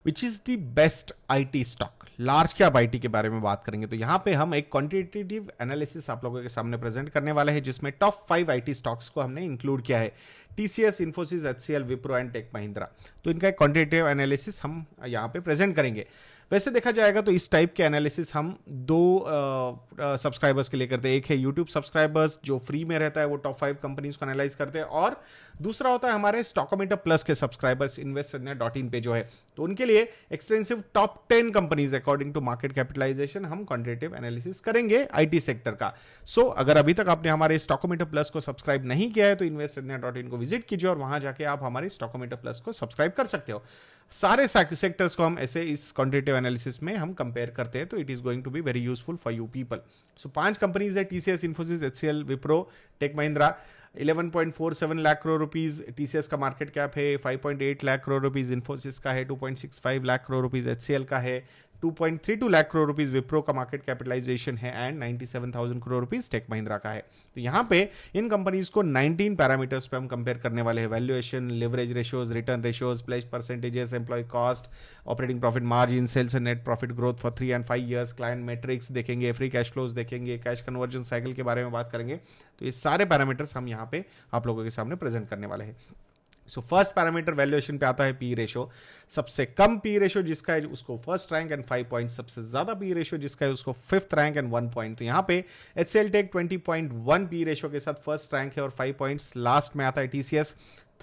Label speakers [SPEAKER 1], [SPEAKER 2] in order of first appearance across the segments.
[SPEAKER 1] Which is the best IT stock, large cap IT के बारे में बात करेंगे। तो यहाँ पे हम एक क्वांटिटेटिव एनालिसिस आप लोगों के सामने प्रेजेंट करने वाले हैं, जिसमें टॉप 5 आईटी स्टॉक्स को हमने इंक्लूड किया है। TCS, Infosys, HCL, Wipro and take Mahindra. तो इनका एक क्वांटिटेटिव एनालिसिस हम यहाँ पे प्रेजेंट करेंगे। वैसे देखा जाएगा तो इस टाइप के एनालिसिस हम दो सब्सक्राइबर्स के लिए करते हैं। एक है यूट्यूब सब्सक्राइबर्स जो फ्री में रहता है, वो टॉप 5 कंपनीज को एनालाइज करते हैं, और दूसरा होता है हमारे स्टॉकोमीटर प्लस के सब्सक्राइबर्स investornet.in पे जो है, तो उनके लिए extensive top 10 companies according to market capitalization हम क्वांटिटेटिव एनालिसिस करेंगे आईटी सेक्टर का। सो अगर अभी तक आपने हमारे स्टॉकोमीटर प्लस को सब्सक्राइब नहीं किया है तो investornet.in को विजिट कीजिए और वहां जाके आप हमारे स्टॉकोमीटर प्लस को सब्सक्राइब कर सकते हो। सारे सेक्टर्स को हम ऐसे इस क्वांटिटेटिव एनालिसिस में हम कंपेयर करते हैं, तो it is going to be very useful for you people. So 5 companies है, TCS, Infosys, HCL, Wipro, Tech Mahindra. 11.47 lakh crore rupees TCS का मार्केट कैप है, 5.8 लाख करोड़ रुपीज इन्फोसिस का है, 2.65 लाख करोड़ रुपीज एचसीएल का है, 2.32 लाख करोड़ रुपीज विप्रो का मार्केट कैपिटलाइजेशन है, and 97,000 crore rupees Tech Mahindra का है। तो यहाँ पे इन कंपनीज को 19 पैरामीटर्स पे हम कंपेयर करने वाले हैं। Valuation, leverage ratios, return ratios, pledge percentages, employ cost, operating profit margin, sales and net profit growth for 3 and 5 years, client metrics देखेंगे, फ्री कैश फ्लोज देखेंगे, कैश कन्वर्जन साइकिल के बारे में बात करेंगे। तो ये सारे पैरामीटर्स हम यहाँ पे आप लोगों के सामने प्रेजेंट करने वाले हैं। सो फर्स्ट पैरामीटर वैल्यूएशन पे आता है पी रेशो। सबसे कम पी रेशो जिसका है उसको फर्स्ट रैंक एंड 5 पॉइंट, सबसे ज्यादा पी रेशो जिसका है उसको फिफ्थ रैंक एंड 1 पॉइंट। तो यहाँ पे एचसीएल टेक 20.1 पी रेशो के साथ फर्स्ट रैंक है और 5 पॉइंट्स। लास्ट में आता है TCS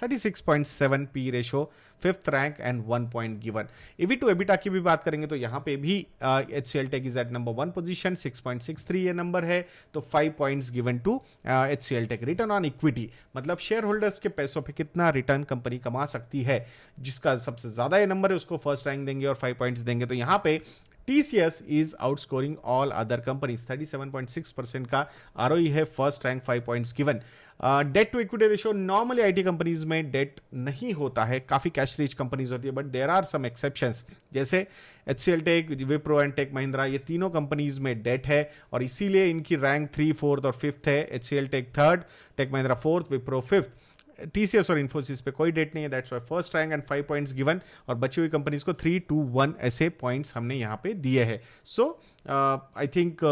[SPEAKER 1] 36.7 P ratio, fifth rank and 1 point given. EV to EBITDA की भी बात करेंगे तो यहाँ पे भी HCL Tech is at number 1 position, 6.63 ये नंबर है, तो 5 points given to HCL Tech. Return on equity मतलब शेयर होल्डर्स के पैसों पे कितना रिटर्न कंपनी कमा सकती है, जिसका सबसे ज्यादा ये नंबर है उसको फर्स्ट रैंक देंगे और 5 पॉइंट्स देंगे। तो यहाँ पे TCS is outscoring all other companies, 37.6% का ROE है, first rank, 5 points given. Debt to equity ratio normally IT companies में डेट नहीं होता है, काफी कैश रिच कंपनीज होती है, but there are some exceptions, जैसे HCL Tech, Wipro and take Mahindra, ये तीनों कंपनीज में डेट है और इसीलिए इनकी रैंक 3, 4 और 5 है। HCL Tech third, Tech Mahindra fourth, Wipro fifth. TCS और इन्फोसिस पे कोई डेट नहीं है, that's why first rank and 5 points given, और बची हुई कंपनीज को 3, 2, 1 ऐसे पॉइंट्स हमने यहाँ पे दिए हैं। So I think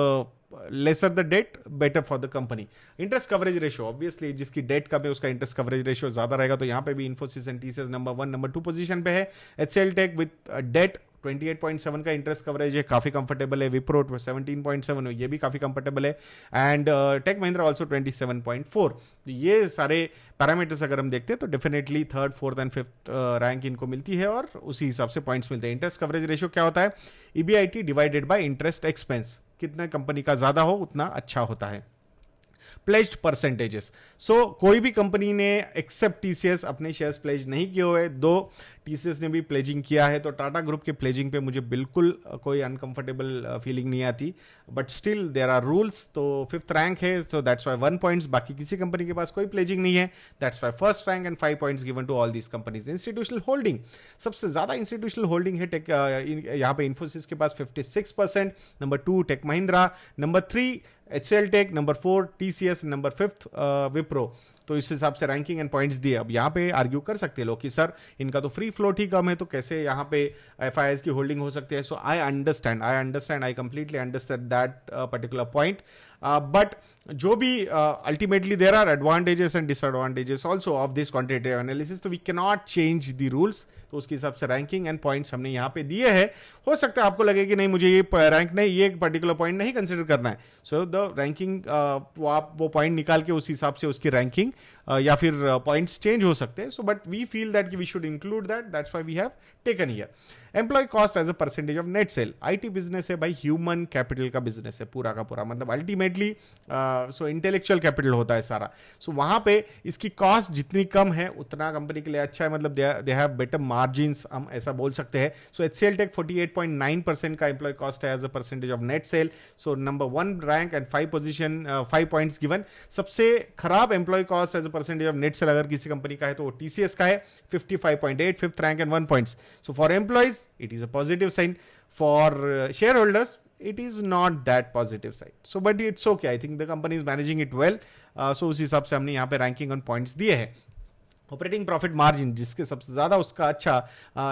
[SPEAKER 1] lesser the debt better for the company. Interest coverage ratio, obviously जिसकी डेट कम है उसका इंटरेस्ट कवरेज रेशियो ज्यादा रहेगा, तो यहाँ पे भी Infosys and TCS number 1, number 2 position पे है। एचसीएल टेक विद डेट 28.7 का इंटरेस्ट कवरेज है, काफी कंफर्टेबल है। विप्रो 17.7 है, ये भी काफी कंफर्टेबल है, एंड टेक महिंद्रा ऑल्सो 27.4। ये सारे पैरामीटर्स अगर हम देखते हैं तो definitely third, fourth and fifth rank इनको मिलती है और उसी हिसाब से पॉइंट्स मिलते हैं। इंटरेस्ट कवरेज रेशियो क्या होता है? EBIT divided by interest expense, कितना कंपनी का ज्यादा हो उतना अच्छा होता है। प्लेज्ड परसेंटेजेस, सो कोई भी कंपनी ने एक्सेप्ट टीसीएस अपने शेयर्स प्लेज नहीं किए हुए, दो टीसीएस ने भी प्लेजिंग किया है, तो टाटा ग्रुप के प्लेजिंग पे मुझे बिल्कुल कोई अनकंफर्टेबल फीलिंग नहीं आती, but still there are rules. तो फिफ्थ रैंक है, सो दैट्स वाई 1 पॉइंट्स, बाकी किसी कंपनी के पास कोई प्लेजिंग नहीं है, that's why first rank and 5 points given to all these companies. Institutional holding, सबसे ज्यादा इंस्टीट्यूशनल होल्डिंग है टेक, यहाँ पे इन्फोसिस के पास 56%, number 2 Tech Mahindra, number 3 HCL Tech, number 4 TCS, number 5 Wipro. तो इस हिसाब से रैंकिंग एंड पॉइंट्स दिए। अब यहाँ पे आर्ग्यू कर सकते हैं लोग कि सर इनका तो फ्री फ्लोट ही कम है, तो कैसे यहाँ पे एफआईआईज की होल्डिंग हो सकती है। So I understand, I completely understand that particular point, but जो भी ultimately there are advantages and disadvantages also of this quantitative analysis, तो we can not change the rules. तो उसके हिसाब से रैंकिंग एंड पॉइंट्स हमने यहाँ पे दिए हैं। हो सकता है आपको लगे कि नहीं मुझे ये रैंक नहीं, ये पर्टिकुलर पॉइंट नहीं कंसिडर करना है, सो द रैंकिंग आप वो पॉइंट निकाल के उस हिसाब से उसकी रैंकिंग या फिर पॉइंट्स चेंज हो सकते हैं। So but we feel that we should include that, that's why we have taken here. Employ cost as a percentage of net sale, IT business है भाई, ह्यूमन कैपिटल का बिजनेस है पूरा का पूरा, मतलब अल्टीमेटली सो इंटेलेक्चुअल कैपिटल होता है सारा। सो वहां पे इसकी कॉस्ट जितनी कम है उतना कंपनी के लिए अच्छा है, मतलब दे हैव बेटर मार्जिन्स, हम ऐसा बोल सकते हैं। सो एचसीएल टेक 48.9% का एम्प्लॉय कॉस्ट है as a percentage of net sale, so number 1 rank and 5 position, 5 points given. सबसे खराब employ cost as a percentage of net sale अगर किसी कंपनी का है तो वो टीसीएस का है, 55.8, fifth rank and 1 points. So for employees it is a positive sign, for shareholders it is not that positive side, so but it's okay, I think the company is managing it well, so उस हिसाब से हमने यहाँ पे ranking on points दिए हैं। Operating profit margin जिसके सबसे ज्यादा उसका अच्छा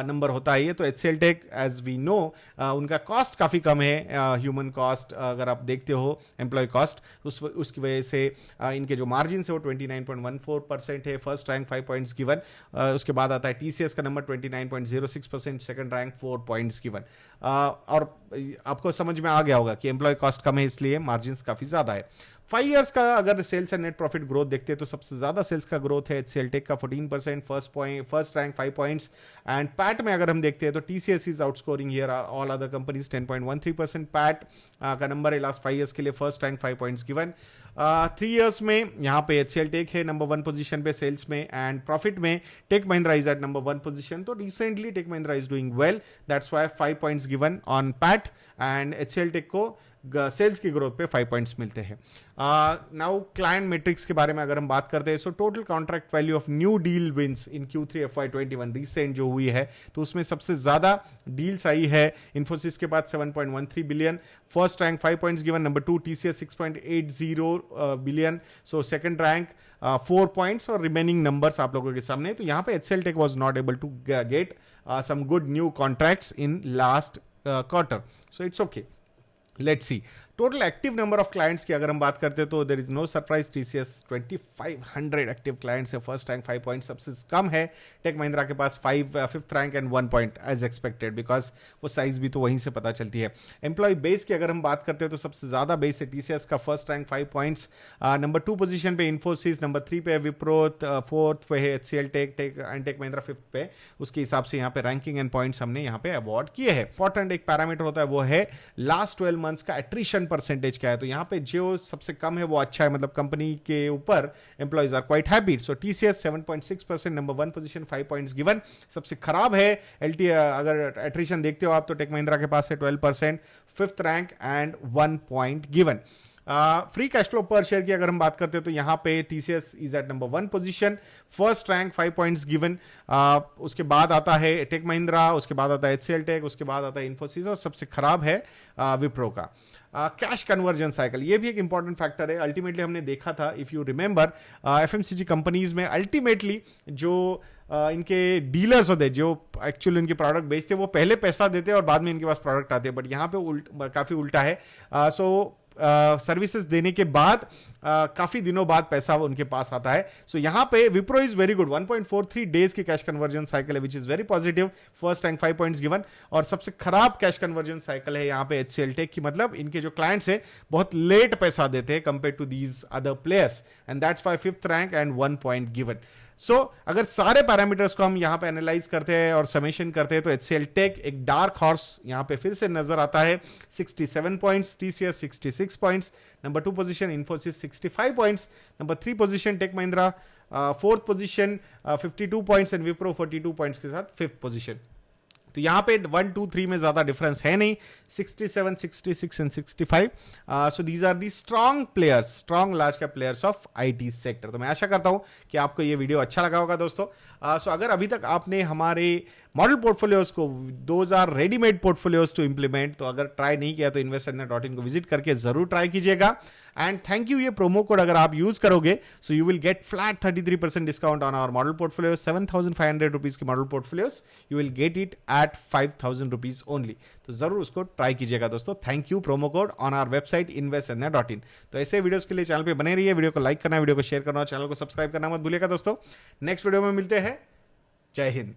[SPEAKER 1] नंबर होता है ये, तो HCL Tech as we know उनका कॉस्ट काफी कम है, ह्यूमन कॉस्ट अगर आप देखते हो, एम्प्लॉय कॉस्ट, उसकी वजह से इनके जो मार्जिन है वो 29.14% है। फर्स्ट रैंक 5 पॉइंट्स गिवन, उसके बाद आता है TCS का number 29.06%, second rank 4 points given. और आपको समझ में आ गया होगा कि एम्प्लॉय कॉस्ट कम है इसलिए मार्जिन काफी ज्यादा है। 5 इयर्स का अगर sales and net profit growth देखते हैं तो सबसे ज्यादा सेल्स का ग्रोथ है HCL टेक का 14%, first rank 5 points. And PAT में अगर हम देखते हैं तो TCS is outscoring here all other companies, 10.13% PAT का नंबर है लास्ट 5 इयर्स के लिए। First rank 5 points given. 3 years में यहाँ पे HCL टेक है नंबर 1 पोजीशन पे सेल्स में, एंड प्रॉफिट में Tech Mahindra is at number 1 position. तो recently Tech Mahindra is doing well, that's why 5 points given on PAT, and HCL tech को sales की ग्रोथ पे 5 पॉइंट्स मिलते हैं। नाउ क्लाइंट मैट्रिक्स के बारे में अगर हम बात करते हैं, so total contract value of new deal wins in Q3 FY21 recent जो हुई है, तो उसमें सबसे ज्यादा डील्स आई है इन्फोसिस के पास 7.13 billion, first rank 5 points given, number 2 TCS 6.80 बिलियन, सो सेकंड रैंक 4 पॉइंट्स, और रिमेनिंग नंबर्स आप लोगों के सामने। तो यहाँ पे HCL tech was not able to get some good new contracts in last quarter, so it's okay. Let's see total active number of clients की अगर हम बात करते हैं तो there is no surprise, TCS 2500 active clients है, first rank 5 point, सबसे कम है टेक महिंद्रा के पास 5th rank and 1 point as expected, because वो साइज भी तो वहीं से पता चलती है। एम्प्लॉय बेस की अगर हम बात करते हैं तो सबसे ज्यादा बेस है TCS का, first rank 5 points, number 2 position पे इन्फोसिस, नंबर 3 पे है विप्रो, 4th पे है HCL tech and take Mahindra 5th पे। उसके हिसाब से यहाँ पे रैंकिंग एंड पॉइंट्स हमने यहाँ पे अवार्ड किए हैं। इंपॉर्टेंट एक पैरामीटर होता है वो है लास्ट 12 मंथ्स का एट्रिशन परसेंटेज क्या है, तो यहाँ पे जो सबसे कम है वो अच्छा है, मतलब कंपनी के ऊपर employees are quite happy. So TCS 7.6%, number 1 position, 5 points given. सबसे खराब है LT, अगर एट्रिशन देखते हो आप तो टेक महिंद्रा के पास है 12%, 5th rank and 1 point given. Free cash flow पर शेयर की अगर हम बात करते हैं तो यहाँ पे TCS is at number 1 position, first rank 5 points given, उसके बाद आता है टेक महिंद्रा, उसके बाद आता है HCL टेक, उसके बाद आता है इन्फोसिस, और सबसे खराब है विप्रो का। कैश कन्वर्जन साइकिल ये भी एक इंपॉर्टेंट फैक्टर है। अल्टीमेटली हमने देखा था, if you remember, FMCG companies में अल्टीमेटली जो इनके डीलर्स होते हैं जो एक्चुअली इनके प्रोडक्ट बेचते हैं वो पहले पैसा देते हैं और बाद में इनके पास प्रोडक्ट आते हैं, बट यहाँ पे काफी उल्टा है। सो सर्विसेज देने के बाद काफी दिनों बाद पैसा उनके पास आता है। सो यहाँ पे Wipro is very good, 1.43 days की कैश कन्वर्जन साइकिल है, which is very positive, first rank 5 points given. और सबसे खराब कैश कन्वर्जन साइकिल है यहाँ पे HCL टेक की, मतलब इनके जो क्लाइंट्स है बहुत लेट पैसा देते हैं compare to these other players, and that's why 5th rank and 1 point given. So अगर सारे पैरामीटर्स को हम यहां पे एनालाइज करते हैं और समेशन करते हैं तो HCL टेक एक डार्क हॉर्स यहां पे फिर से नजर आता है, 67 points, TCS 66 points, number 2 position Infosys 65 points, number 3 position tech Mahindra, 4th position 52 points and Wipro 42 points के साथ 5th पोजीशन। तो यहाँ पे 1, 2, 3 में ज्यादा डिफरेंस है नहीं, 67, 66 and 65। So these are the strong players, strong large cap players of IT sector. तो मैं आशा करता हूं कि आपको ये वीडियो अच्छा लगा होगा दोस्तों। सो अगर अभी तक आपने हमारे मॉडल पोर्टफोलियोज को, those are readymade portfolios to implement, तो अगर ट्राई नहीं किया तो investindia.in को विजिट करके जरूर ट्राई कीजिएगा। एंड थैंक यू, ये प्रोमो कोड अगर आप यूज करोगे so you will get flat 33% discount on our model portfolios. 7,500 rupees की model portfolios you will get it at 5,000 rupees only. तो जरूर उसको ट्राई कीजिएगा दोस्तों। Thank you, promo code on our website investindia.in। तो ऐसे वीडियोस के लिए चैनल पे बने रहिए, वीडियो को लाइक करना, वीडियो को शेयर करना, चैनल को सब्सक्राइब करना मत भूलिएगा दोस्तों। नेक्स्ट वीडियो में मिलते हैं, जय हिंद।